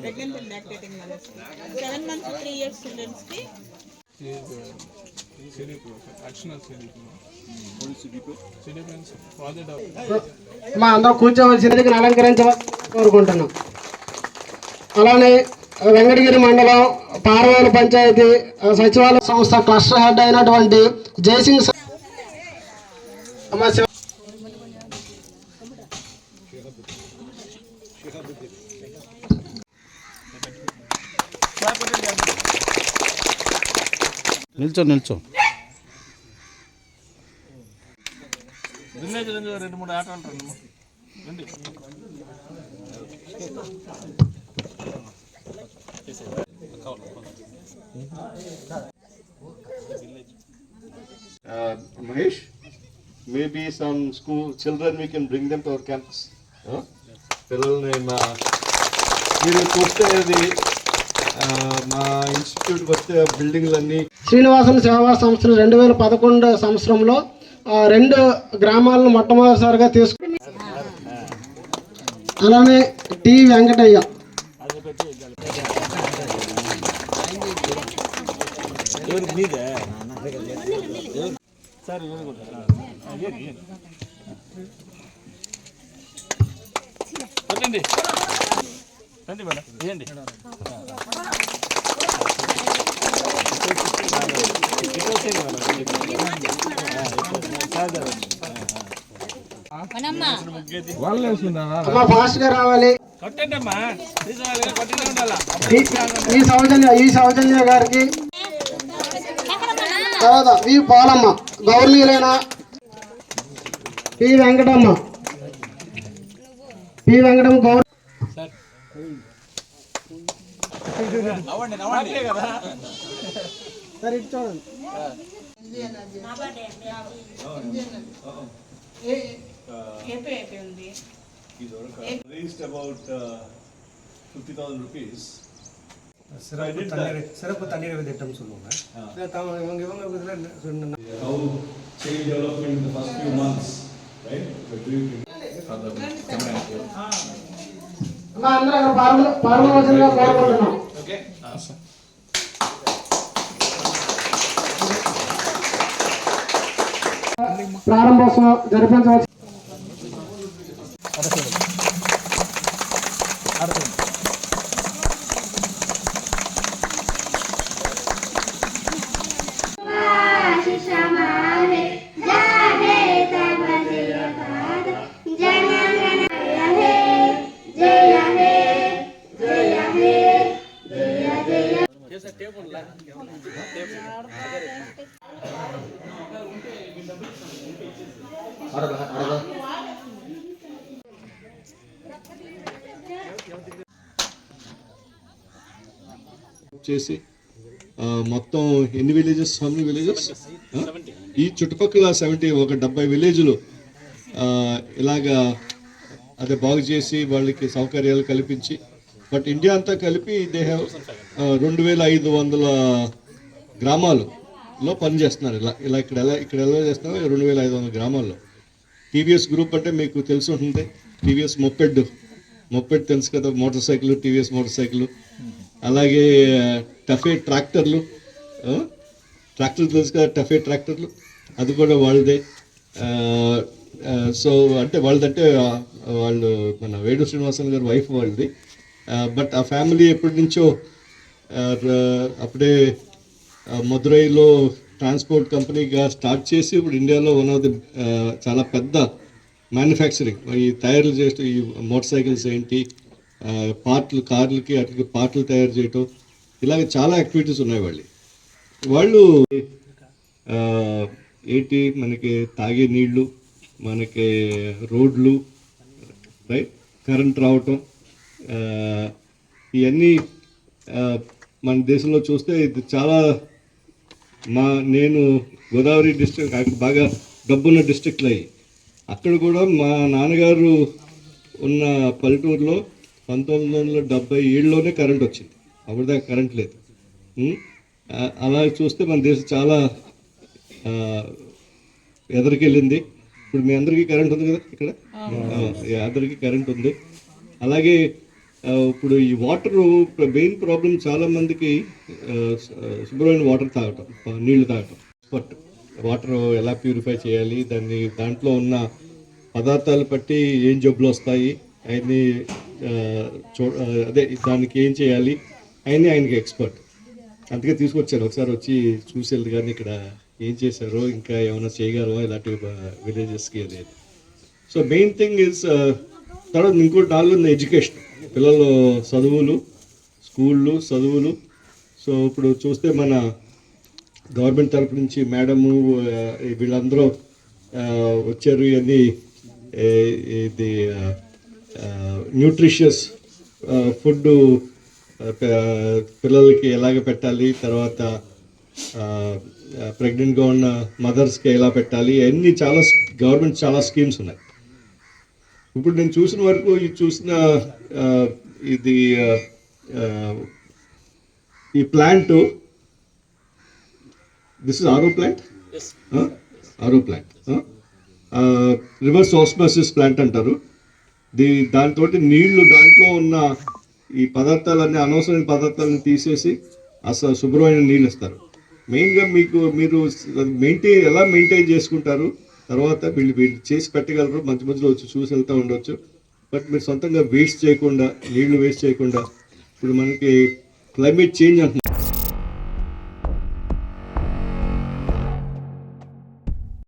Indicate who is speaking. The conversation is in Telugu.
Speaker 1: pregnant and lactating mothers. 7 months to 3 years children ki
Speaker 2: మా అందరూ కూర్చోవలసినది అలంకరించవలసి కోరుకుంటున్నాం. అలానే వెంకటగిరి మండలం పార్వేలు పంచాయతీ సచివాలయ సంస్థ క్లస్టర్ హెడ్ అయినటువంటి జయసింగ్
Speaker 3: నిల్చో నిల్చో
Speaker 4: విలేజ్ 2-3 ఆటలు రండి.
Speaker 5: Mahesh, maybe some school children we can bring them to our campus. పిల్లల్ని మీరు చూస్తే అది మా ఇన్స్టిట్యూట్కి వస్తే బిల్డింగ్లన్నీ
Speaker 2: శ్రీనివాసన్ సేవా సంస్థలు 2011 సంవత్సరంలో 2 గ్రామాలను మొట్టమొదటిసారిగా తీసుకుని అలానే టి వెంకటయ్య
Speaker 4: రండి మేడం ఇవ్వండి.
Speaker 2: ఫాస్ట్ గా రావాలి. ఈ సౌజన్య గారికి తర్వాత వి పాలమ్మ గౌరవనీయులైన పి వెంకటమ్మ గౌరవ సరే ఇటు చూడండి.
Speaker 5: raised about 50,000 rupees.
Speaker 2: சிறப்பு தண்ணீர் திட்டம் சொல்லுவாங்க.
Speaker 5: How child development in the first few months, right?
Speaker 2: అందరూ పాల్గొనవలసిందిగా కోరుకుంటున్నాం.
Speaker 5: Okay.
Speaker 2: ప్రారంభోత్సవం జరిపించవచ్చు.
Speaker 5: చేసి మొత్తం ఎన్ని విలేజెస్, హౌ మెనీ విలేజెస్, ఈ చుట్టుపక్కల 70 విలేజ్లు ఇలాగా అదే బాగు చేసి వాళ్ళకి సౌకర్యాలు కల్పించి, బట్ ఇండియా అంతా కలిపి దే హ్యావ్ 2500 గ్రామాలలో పనిచేస్తున్నారు. ఇలా ఇక్కడ ఎలా చేస్తున్నారు 2500 గ్రామాల్లో. టీవీఎస్ గ్రూప్ అంటే మీకు తెలిసి ఉంటుంది. టీవీఎస్ మొప్పెడ్ తెలుసు కదా, motor cycle, TVS motor cycle. అలాగే టఫే ట్రాక్టర్లు తెలుసు కదా, టఫే ట్రాక్టర్లు అది కూడా వాళ్ళదే. సో అంటే వాళ్ళదంటే వాళ్ళు మన వేడు శ్రీనివాసన్ గారి వైఫ్ వాళ్ళది. బట్ ఆ ఫ్యామిలీ ఎప్పటి నుంచో అప్పుడే మదురైలో ట్రాన్స్పోర్ట్ కంపెనీగా స్టార్ట్ చేసి ఇప్పుడు ఇండియాలో వన్ ఆఫ్ ది చాలా పెద్ద మ్యానుఫ్యాక్చరింగ్, ఈ తయారు చేస్తూ ఈ మోటార్ సైకిల్స్ ఏంటి, పార్ట్లు, కార్లకి అట్లకి పార్ట్లు తయారు చేయటం, ఇలాగ చాలా యాక్టివిటీస్ ఉన్నాయి వాళ్ళు. ఏంటి మనకి తాగే నీళ్ళు, మనకి రోడ్లు, రైట్, కరెంట్ రావటం, ఇవన్నీ మన దేశంలో చూస్తే ఇది చాలా నేను గోదావరి డిస్ట్రిక్ట్, అక్కడ బాగా డబ్బున్న డిస్ట్రిక్ట్లు అయ్యి, అక్కడ కూడా మా నాన్నగారు ఉన్న పల్లెటూరులో 1977లోనే కరెంట్ వచ్చింది. అప్పటిదాకా కరెంట్ లేదు. అలా చూస్తే మన దేశం చాలా ఎదరికెళ్ళింది. ఇప్పుడు మీ అందరికీ కరెంట్ ఉంది కదా ఇక్కడ, అందరికీ కరెంట్ ఉంది. అలాగే ఇప్పుడు ఈ వాటర్ మెయిన్ ప్రాబ్లం చాలా మందికి శుభ్రమైన వాటర్ తాగటం, నీళ్లు తాగటం. బట్ వాటర్ ఎలా ప్యూరిఫై చేయాలి, దాంట్లో ఉన్న పదార్థాలు బట్టి ఏం జబ్బులు వస్తాయి అవన్నీ అదే దానికి ఏం చేయాలి అవన్నీ ఆయనకి ఎక్స్పర్ట్. అందుకే తీసుకొచ్చాను, ఒకసారి వచ్చి చూసి వెళ్తే కానీ ఇక్కడ ఏం చేశారో ఇంకా ఏమైనా చేయగలవా ఇలాంటి విలేజెస్కి అనేది. సో మెయిన్ థింగ్ ఇస్ తర్వాత ఇంకోటి 4 ఉంది ఎడ్యుకేషన్, పిల్లలు చదువులు, స్కూళ్ళు చదువులు. సో ఇప్పుడు చూస్తే మన గవర్నమెంట్ తరపు నుంచి మేడము వీళ్ళందరూ వచ్చారు. ఇవన్నీ ఇది న్యూట్రిషియస్ ఫుడ్ పిల్లలకి ఎలాగ పెట్టాలి, తర్వాత ప్రెగ్నెంట్గా ఉన్న మదర్స్కి ఎలా పెట్టాలి, అన్నీ చాలా గవర్నమెంట్ చాలా స్కీమ్స్ ఉన్నాయి. ఇప్పుడు నేను చూసిన వరకు ఇది ఈ ప్లాంట్, దిస్ ఇస్ ఆరో ప్లాంట్, రివర్స్ ఆస్మాసిస్ ప్లాంట్ అంటారు. దాంతో నీళ్లు దాంట్లో ఉన్న ఈ పదార్థాలన్నీ అనవసరమైన పదార్థాలను తీసేసి అసలు శుభ్రమైన నీళ్ళు ఇస్తారు. మెయిన్గా మీరు ఎలా మెయింటైన్ చేసుకుంటారు, తర్వాత వీళ్ళు చేసి పెట్టగలరు. మధ్య మధ్యలో వచ్చి చూసి వెళ్తూ ఉండొచ్చు. బట్ మీరు సొంతంగా వేస్ట్ చేయకుండా, నీళ్లు వేస్ట్ చేయకుండా, ఇప్పుడు మనకి క్లైమేట్ చేంజ్ అంటున్నారు.